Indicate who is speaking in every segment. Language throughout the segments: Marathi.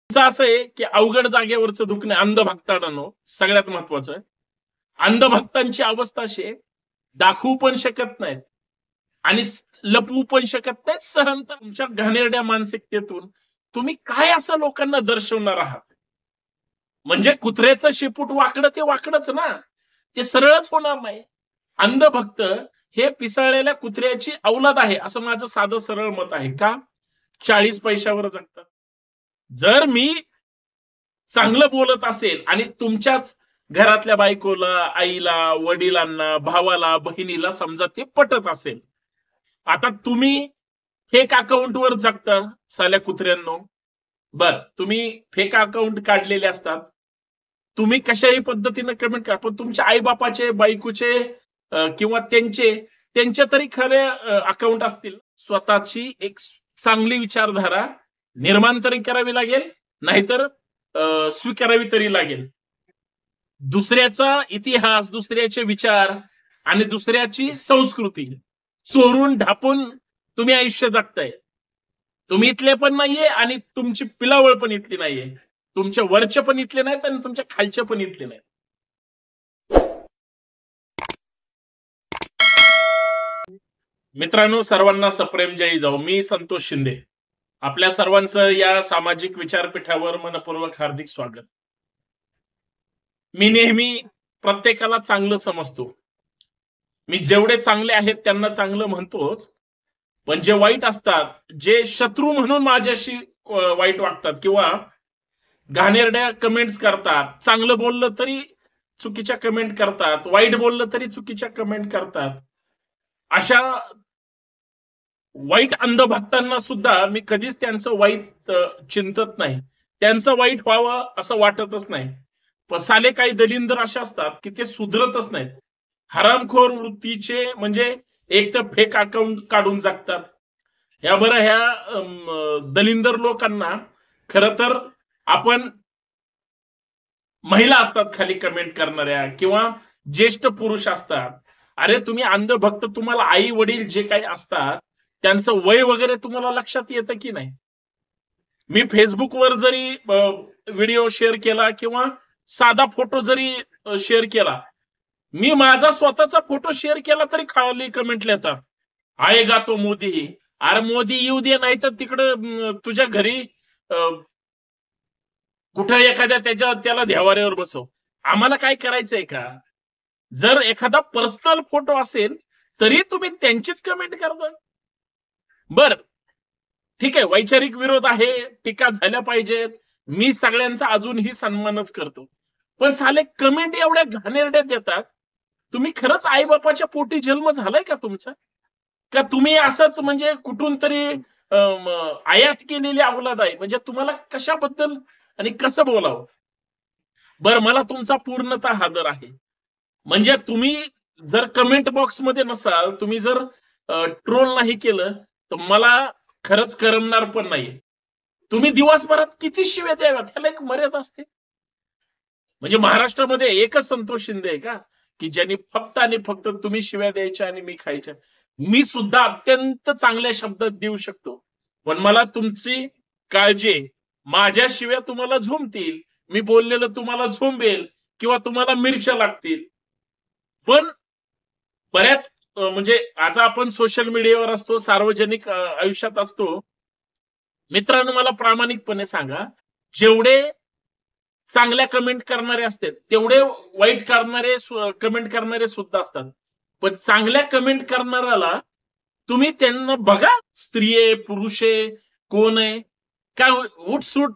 Speaker 1: असं आहे की अवघड जागेवरचं दुखणे अंधभक्तांनो सगळ्यात महत्वाचं. अंधभक्तांची अवस्था अशी आहे, दाखवू पण शकत नाहीत आणि लपवू पण शकत नाहीत. सहन तर तुमच्या घाणेरड्या मानसिकतेतून तुम्ही काय असं लोकांना दर्शवणार आहात? म्हणजे कुत्र्याचं शेपूट वाकडं ते वाकडच ना. ते सरळच होणार नाही. अंधभक्त हे पिसाळलेल्या कुत्र्याची औलाद आहे, असं माझं साधं सरळ मत आहे. का? 40 पैशावर जगतात. जर मी चांगलं बोलत असेल आणि तुमच्याच घरातल्या बायकोला, आईला, वडिलांना, भावाला, बहिणीला समजा ते पटत असेल. आता तुम्ही फेक अकाउंटवर जगता साल्या कुत्र्यांनो. बर, तुम्ही फेक अकाउंट काढलेले असतात. तुम्ही कशाही पद्धतीने कमेंट करा, पण तुमच्या आई-बापाचे, बायकोचे किंवा त्यांचे तरी खरे अकाउंट असतील. स्वतःची एक चांगली विचारधारा निर्माण तरी करावी लागेल, नाहीतर स्वीकारावी तरी लागेल. दुसऱ्याचा इतिहास, दुसऱ्याचे विचार आणि दुसऱ्याची संस्कृती चोरून ढापून तुम्ही आयुष्य जगताय. तुम्ही इथले पण नाहीये आणि तुमची पिलावळ पण इथली नाहीये. तुमच्या वरचे पण इथले नाहीत आणि तुमच्या खालचे पण इथले नाहीत. मित्रांनो, सर्वांना सप्रेम जय जाऊ. मी संतोष शिंदे. आपल्या सर्वांचं या सामाजिक विचारपीठावर मनपूर्वक हार्दिक स्वागत. मी नेहमी प्रत्येकाला चांगलं समजतो. मी जेवढे चांगले आहेत त्यांना चांगलं म्हणतोच, पण जे वाईट असतात, जे शत्रू म्हणून माझ्याशी वाईट वागतात किंवा घाणेरड्या कमेंट्स करतात, चांगलं बोललं तरी चुकीच्या कमेंट करतात, वाईट बोललं तरी चुकीच्या कमेंट करतात, अशा वाईट अंधभक्तांना सुद्धा मी कधीच त्यांचं वाईट चिंतत नाही. त्यांचं वाईट व्हावं असं वाटतच नाही. पण साले काही दलिंदर असे असतात की ते सुधरतच नाहीत. हरामखोर वृत्तीचे, म्हणजे एक तर फेक अकाउंट काढून जगतात. ह्या दलिंदर लोकांना खरं तर आपण, महिला असतात खाली कमेंट करणाऱ्या किंवा ज्येष्ठ पुरुष असतात, अरे तुम्ही अंधभक्त, तुम्हाला आई वडील जे काही असतात त्यांचं वय वगैरे तुम्हाला लक्षात येतं की नाही? मी फेसबुकवर जरी व्हिडिओ शेअर केला किंवा साधा फोटो जरी शेअर केला, मी माझा स्वतःचा फोटो शेअर केला तरी खाली कमेंट येतात, आएगा तो मोदी. अरे मोदी येऊ दे, नाही तर तिकडं तुझ्या घरी कुठं एखाद्या त्याला देवाऱ्यावर बसव. आम्हाला काय करायचंय का? जर एखादा पर्सनल फोटो असेल तरी तुम्ही त्यांचीच कमेंट करता. बर, ठीक आहे, वैचारिक विरोध आहे, टीका झाल्या पाहिजेत, मी सगळ्यांचा अजूनही सन्मानच करतो. पण साले कमेंट एवढ्या घाणेरड्या देतात. तुम्ही खरंच आईबापाच्या पोटी जन्म झालाय का तुमचा? का तुम्ही असंच म्हणजे कुठून तरी आयात केलेली अवलाद आहे? म्हणजे तुम्हाला कशाबद्दल आणि कसं बोलावं? बरं, मला तुमचा पूर्णतः आदर आहे. म्हणजे तुम्ही जर कमेंट बॉक्स मध्ये नसाल, तुम्ही जर ट्रोल नाही केलं, तर मला खरंच करमणार पण नाही. तुम्ही दिवसभरात किती शिव्या द्याव्यात, ह्याला एक मर्यादा असते. म्हणजे महाराष्ट्रामध्ये एकच संतोष शिंदे आहे का की ज्यांनी फक्त आणि फक्त तुम्ही शिव्या द्यायच्या आणि मी खायच्या? मी सुद्धा अत्यंत चांगल्या शब्दात देऊ शकतो, पण मला तुमची काळजी आहे. माझ्या शिव्या तुम्हाला झोंबतील, मी बोललेलं तुम्हाला झोंबेल किंवा तुम्हाला मिरच्या लागतील. पण बऱ्याच म्हणजे आज आपण सोशल मीडियावर असतो, सार्वजनिक आयुष्यात असतो. मित्रांनो, मला प्रामाणिकपणे सांगा, जेवढे चांगल्या कमेंट करणारे असतात तेवढे वाईट करणारे कमेंट करणारे सुद्धा असतात. पण चांगल्या कमेंट करणाऱ्याला तुम्ही त्यांना बघा, स्त्री आहे, पुरुष आहे, कोण आहे, काय उठसूट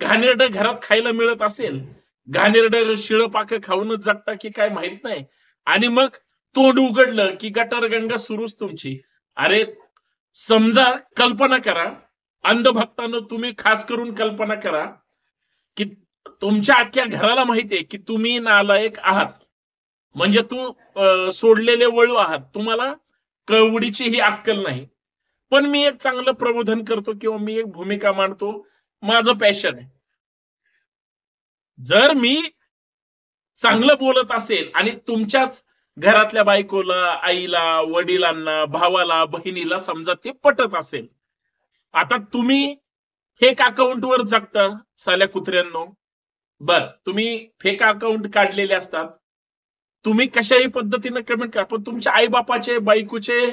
Speaker 1: घाणेरडं घरात खायला मिळत असेल, घाणेरडं शिळं पाक खाऊनच जगता की काय माहित नाही, आणि मग तोंड उघडलं की गटारगंगा सुरूच तुमची. अरे समजा, कल्पना करा अंधभक्तांनो, तुम्ही खास करून कल्पना करा की तुमच्या अख्ख्या घराला माहितीये की तुम्ही नालायक आहात. म्हणजे सोडलेले वळू आहात, तुम्हाला कवडीची ही अक्कल नाही. पण मी एक चांगलं प्रबोधन करतो किंवा मी एक भूमिका मांडतो, माझं पॅशन आहे. जर मी चांगलं बोलत असेल आणि तुमच्याच घरातल्या बायकोला, आईला, वडिलांना, भावाला, बहिणीला समजा ते पटत असेल, आता तुम्ही फेक अकाउंटवर जगता साल्या कुत्र्यांनो. बर, तुम्ही फेक अकाउंट काढलेले असतात, तुम्ही कशाही पद्धतीने कमेंट करा, पण तुमच्या आईबापाचे, बायकोचे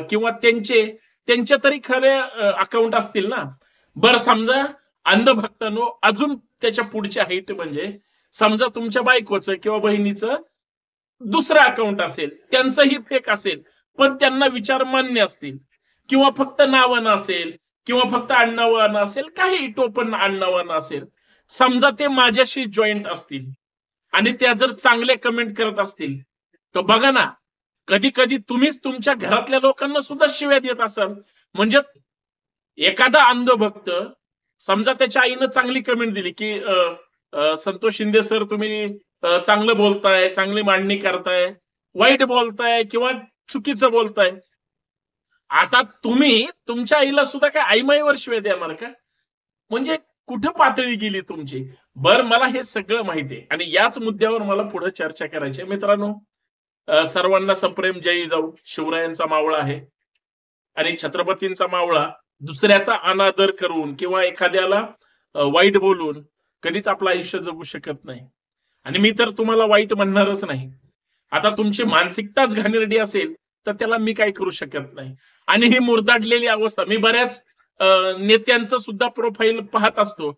Speaker 1: किंवा त्यांचे तरी खरे अकाउंट असतील ना. बर, समजा अंधभक्तांनो अजून त्याच्या पुढची हाईट म्हणजे समजा तुमच्या बायकोचं किंवा बहिणीचं दुसरं अकाउंट असेल, त्यांचंही फेक असेल, पण त्यांना विचार मान्य असतील, किंवा फक्त नावानं असेल, किंवा फक्त आडनावानं असेल, काही टोपण आडनावानं असेल. समजा ते माझ्याशी जॉईंट असतील आणि त्या जर चांगले कमेंट करत असतील, तर बघा ना, कधी कधी तुम्हीच तुमच्या घरातल्या लोकांना सुद्धा शिव्या देत असाल. म्हणजे एखादा अंधभक्त, समजा त्याच्या आईनं चांगली कमेंट दिली की संतोष शिंदे सर तुम्ही चांगलं बोलताय, चांगली मांडणी करताय, वाईट बोलताय किंवा चुकीचं बोलताय. आता तुम्ही तुमच्या आईला सुद्धा काय आईमाईवर शिवाय देणार का? म्हणजे कुठं पातळी गेली तुमची? बर, मला हे सगळं माहिती आहे आणि याच मुद्द्यावर मला पुढे चर्चा करायची आहे. मित्रांनो, सर्वांना सप्रेम जय जाऊ. शिवरायांचा मावळा आहे आणि छत्रपतींचा मावळा दुसऱ्याचा अनादर करून किंवा एखाद्याला वाईट बोलून कधीच आपलं आयुष्य जगू शकत नाही. आणि मी तर तुम्हाला वाईट म्हणणारच नाही. आता तुमची मानसिकताच घाणेरडी असेल तर त्याला मी काय करू शकत नाही. आणि ही मुरदाडलेली अवस्था, मी बऱ्याच नेत्यांचं सुद्धा प्रोफाईल पाहत असतो,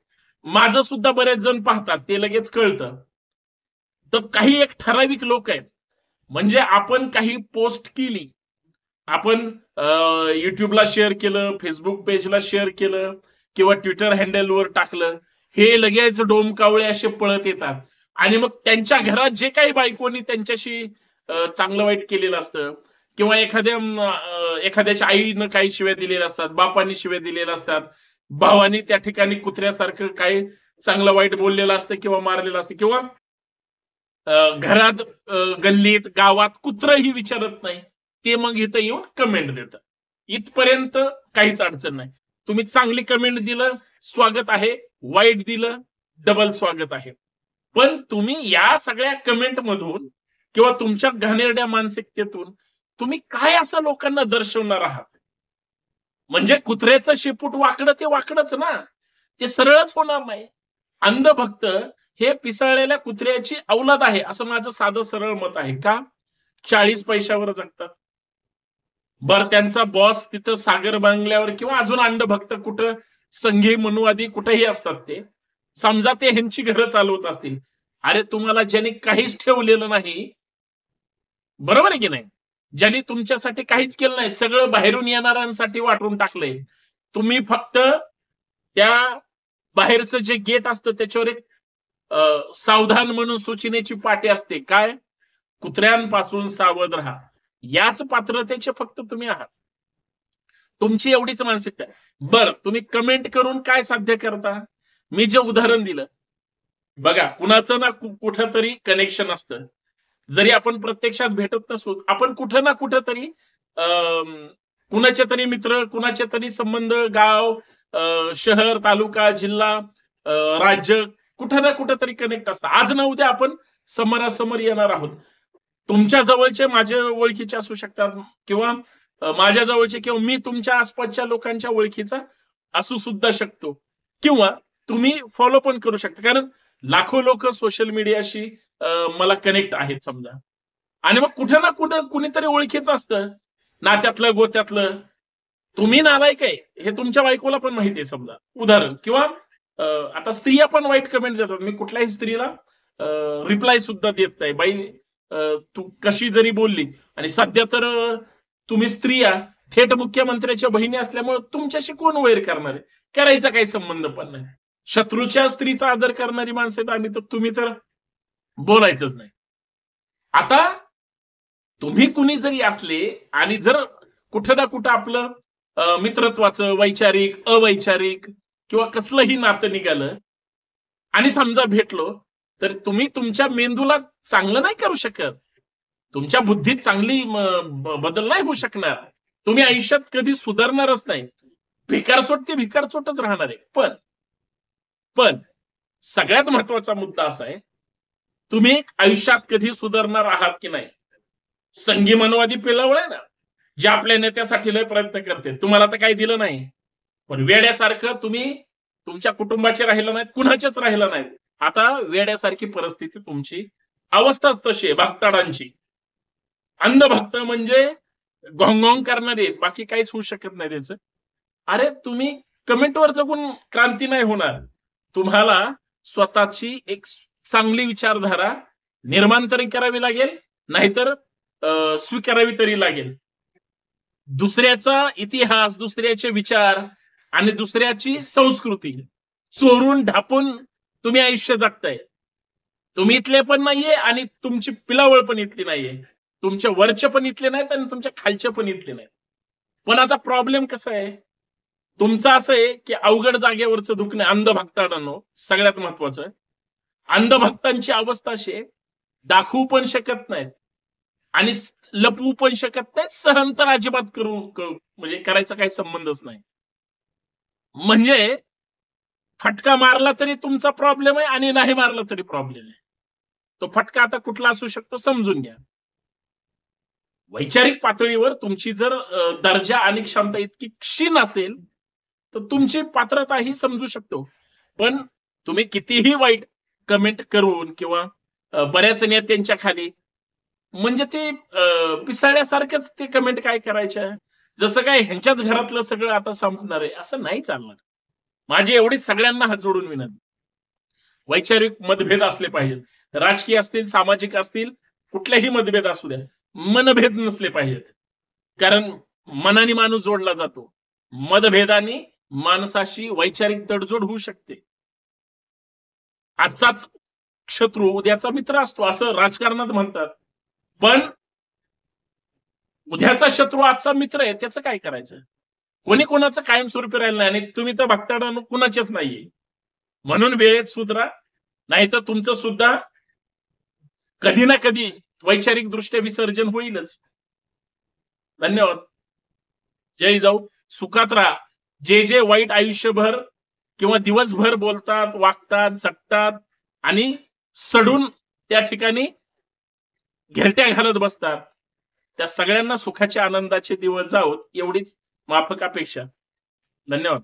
Speaker 1: माझं सुद्धा बरेच जण पाहतात, ते लगेच कळतं. तर काही एक ठराविक लोक आहेत, म्हणजे आपण काही पोस्ट केली, आपण युट्यूबला शेअर केलं, फेसबुक पेजला शेअर केलं किंवा ट्विटर हँडलवर टाकलं, हे लगेच डोमकावळे असे पळत येतात आणि मग त्यांच्या घरात जे काही बायकोनी त्यांच्याशी चांगलं वाईट केलेलं असतं किंवा एखाद्याच्या आईनं काही शिव्या दिलेल्या असतात, बापांनी शिव्या दिलेल्या असतात, भावानी त्या ठिकाणी कुत्र्यासारखं काही चांगलं वाईट बोललेलं असतं किंवा मारलेलं असतं, किंवा घरात, गल्लीत, गावात कुत्रही विचारत नाही, ते मग इथं येऊन कमेंट देतं. इथपर्यंत काहीच अडचण नाही. तुम्ही चांगली कमेंट दिलं, स्वागत आहे. वाईट दिलं, डबल स्वागत आहे. पण तुम्ही या सगळ्या कमेंट मधून किंवा तुमच्या घाणेरड्या मानसिकतेतून तुम्ही काय असं लोकांना दर्शवणार आहात? म्हणजे कुत्र्याचं शेपूट वाकडं ते वाकडच ना, ते सरळच होणार नाही. अंधभक्त हे पिसाळलेल्या कुत्र्याची औलाद आहे, असं माझं साधं सरळ मत आहे. का? 40 पैशावर जगतात. बर, त्यांचा बॉस तिथं सागर बांगल्यावर किंवा अजून अंधभक्त कुठं संघी मनुवादी कुठेही असतात. ते समजा ते ह्यांची घरं चालवत असतील. अरे, तुम्हाला ज्यांनी काहीच ठेवलेलं नाही, बरोबर आहे की नाही, ज्यांनी तुमच्यासाठी काहीच केलं नाही, सगळं बाहेरून येणाऱ्यांसाठी वाटून टाकलंय, तुम्ही फक्त त्या बाहेरचं जे गेट असतं त्याच्यावर एक सावधान म्हणून सूचनेची पाटी असते, काय? कुत्र्यांपासून सावध राहा. याच पात्रतेचे फक्त तुम्ही आहात. तुमची एवढीच मानसिकता. बर, तुम्ही कमेंट करून काय साध्य करता? मी जे उदाहरण दिलं, बघा, कुणाचं ना कुठं तरी कनेक्शन असतं. जरी आपण प्रत्यक्षात भेटत नसू, आपण कुठं ना कुठं तरी कुणाचे तरी मित्र, कुणाचे तरी संबंध, गाव, शहर, तालुका, जिल्हा, राज्य, कुठं ना कुठं तरी कनेक्ट असतं. आज ना उद्या आपण समोरासमोर येणार आहोत. तुमच्या जवळचे माझ्या ओळखीचे असू शकतात किंवा माझ्या जवळचे किंवा मी तुमच्या आसपासच्या लोकांच्या ओळखीचा असू सुद्धा शकतो, किंवा तुम्ही फॉलो पण करू शकता, कारण लाखो लोक सोशल मीडियाशी मला कनेक्ट आहेत समजा. आणि मग कुठं ना कुठं कुणीतरी ओळखीचं असतं, नात्यातलं गोत्यातलं. तुम्ही नालायक आहे हे तुमच्या बायकोला पण माहिती आहे समजा, उदाहरण. किंवा आता स्त्रिया पण वाईट कमेंट देतात. मी कुठल्याही स्त्रीला रिप्लाय सुद्धा देत नाही. बाई, तू कशी जरी बोलली, आणि सध्या तर तुम्ही स्त्रिया थेट मुख्यमंत्र्याच्या बहिणी असल्यामुळे तुमच्याशी कोण वैर करणार आहे? करायचा काही संबंध पण नाही. शत्रूच्या स्त्रीचा आदर करणारी माणसं आम्ही, तर तुम्ही तर बोलायचंच नाही. आता तुम्ही कुणी जरी असले आणि जर कुठं ना कुठं आपलं मित्रत्वाचं, वैचारिक, अवैचारिक किंवा कसलंही नातं निघालं आणि समजा भेटलो, तर तुम्ही तुमच्या मेंदूला चांगलं नाही करू शकत. तुमच्या बुद्धीत चांगली बदल नाही होऊ शकणार. तुम्ही आयुष्यात कधी सुधारणारच नाही. भिकारचोट ते भिकारचोटच राहणार आहे. पण सगळ्यात महत्वाचा मुद्दा असा आहे, तुम्ही आयुष्यात कधी सुधारणार आहात की नाही? संघी मनवादी पिलावळ आहे ना, जे आपल्या नेत्यासाठी लय प्रयत्न करते, तुम्हाला तर काही दिलं नाही, पण वेड्यासारखं तुम्ही तुमच्या कुटुंबाचे राहिलं नाहीत, कुणाचेच राहिलं नाहीत. आता वेड्यासारखी परिस्थिती तुमची अवस्थाच तशी आहे भक्ताडांची. अंधभक्त म्हणजे घोंघोंग करणारे आहेत, बाकी काहीच होऊ शकत नाही त्याचं. अरे तुम्ही कमेंटवर जगून क्रांती नाही होणार. तुम्हाला स्वतःची एक चांगली विचारधारा निर्माण तरी करावी लागेल, नाहीतर स्वीकारावी तरी लागेल. दुसऱ्याचा इतिहास, दुसऱ्याचे विचार आणि दुसऱ्याची संस्कृती चोरून ढापून तुम्ही आयुष्य जगताय. तुम्ही इथले पण नाहीये आणि तुमची पिलावळ पण इथली नाहीये. तुमच्या वरचे पण इथले नाहीत आणि तुमच्या खालचे पण इथले नाहीत. पण आता प्रॉब्लेम कसा आहे, तुमचं असं आहे की अवघड जागेवरचं दुखणं अंधभक्तांनो सगळ्यात महत्वाचं. अंधभक्तांची अवस्था अशी आहे, दाखवू पण शकत नाहीत आणि लपवू पण शकत नाहीत, सहन तर अजिबात म्हणजे करायचा काही संबंधच नाही. म्हणजे फटका मारला तरी तुमचा प्रॉब्लेम आहे आणि नाही मारला तरी प्रॉब्लेम आहे. तो फटका आता कुठला असू शकतो समजून घ्या. वैचारिक पातळीवर तुमची जर दर्जा आणि क्षमता इतकी क्षीण असेल तर तुमची पात्रता ही समजू शकतो. पण तुम्ही कितीही वाईट कमेंट करून किंवा बऱ्याच नेत्यांच्या खाली म्हणजे ते पिसाळ्यासारखंच ते कमेंट काय करायच्या, जसं काय ह्यांच्याच घरातलं सगळं आता संपणार आहे असं नाही चालणार. माझी एवढीच सगळ्यांना हात जोडून विनंती, वैचारिक मतभेद असले पाहिजेत, राजकीय असतील, सामाजिक असतील, कुठलेही मतभेद असू द्या, मनभेद नसले पाहिजेत. कारण मनाने माणूस जोडला जातो, मतभेदाने माणसाशी वैचारिक तडजोड होऊ शकते. आजचाच शत्रू उद्याचा मित्र असतो असं राजकारणात म्हणतात. पण उद्याचा शत्रू आजचा मित्र आहे, त्याचं काय करायचं? कोणी कोणाचं कायमस्वरूपी राहिलं नाही आणि तुम्ही तर भक्ताडा कुणाचेच नाहीये. म्हणून वेळेत सुधरा, नाही तर तुमचं सुद्धा कधी ना कधी वैचारिक दृष्ट्या विसर्जन होईलच. धन्यवाद. जय जाऊ, सुखात राहा. जे वाईट आयुष्यभर किंवा दिवसभर बोलतात, वागतात, जगतात आणि सडून त्या ठिकाणी घेरट्या घालत बसतात, त्या सगळ्यांना सुखाच्या आनंदाचे दिवस जावोत एवढीच माफक अपेक्षा. धन्यवाद.